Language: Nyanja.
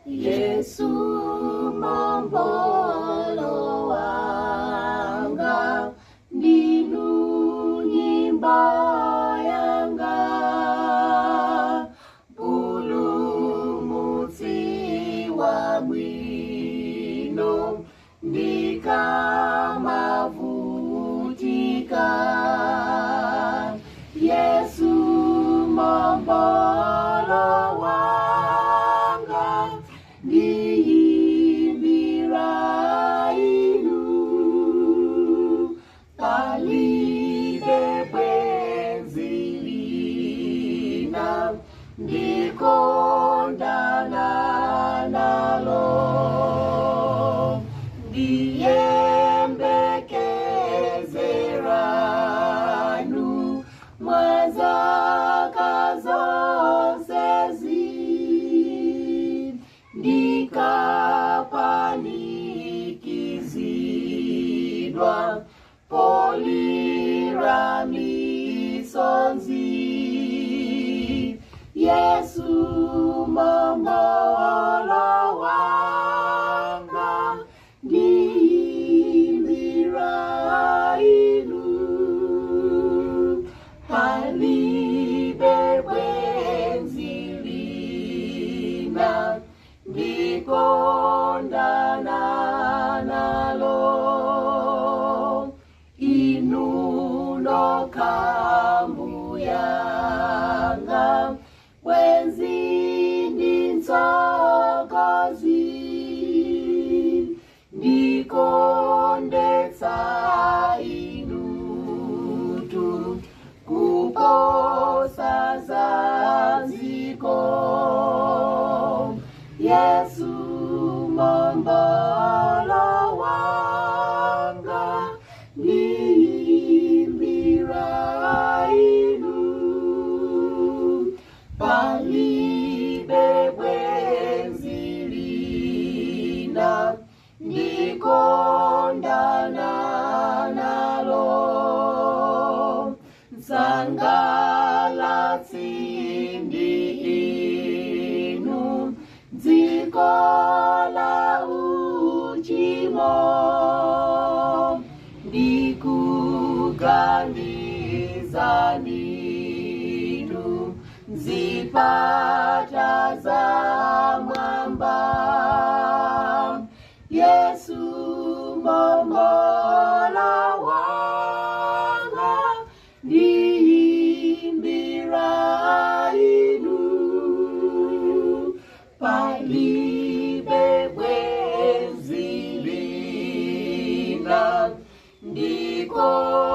Yesu mombolo wanga, ndinu nyimba yanga, pulumutsi wa mwino ndikamavutika. Yesu mombolo wanga, ndiyimbira inu, palibe bwenzi lina ndikondana nalo, ndiyembekezeranu mwazaka zonsezi, ndikapanikizidwa polira misonzi. Yesu mombolo wanga, ndiyimbira inu, palibe bwenzi lina ndikondana nalo, inu nokha mbuyanga, bwenzi ndintsogozi, ndikondetsa inutu kuposa zanziko. Yesu mombolo wanga, ndiyimbira inu, palibe bwenzi lina ndikondana nalo, nsangalatsi ndi inu, dziko la uchimo, ndikuganizani inu, zipata za mwamba. Yesu mombolo wanga, ndiyimbira inu, palibe bwenzi lina ndikondana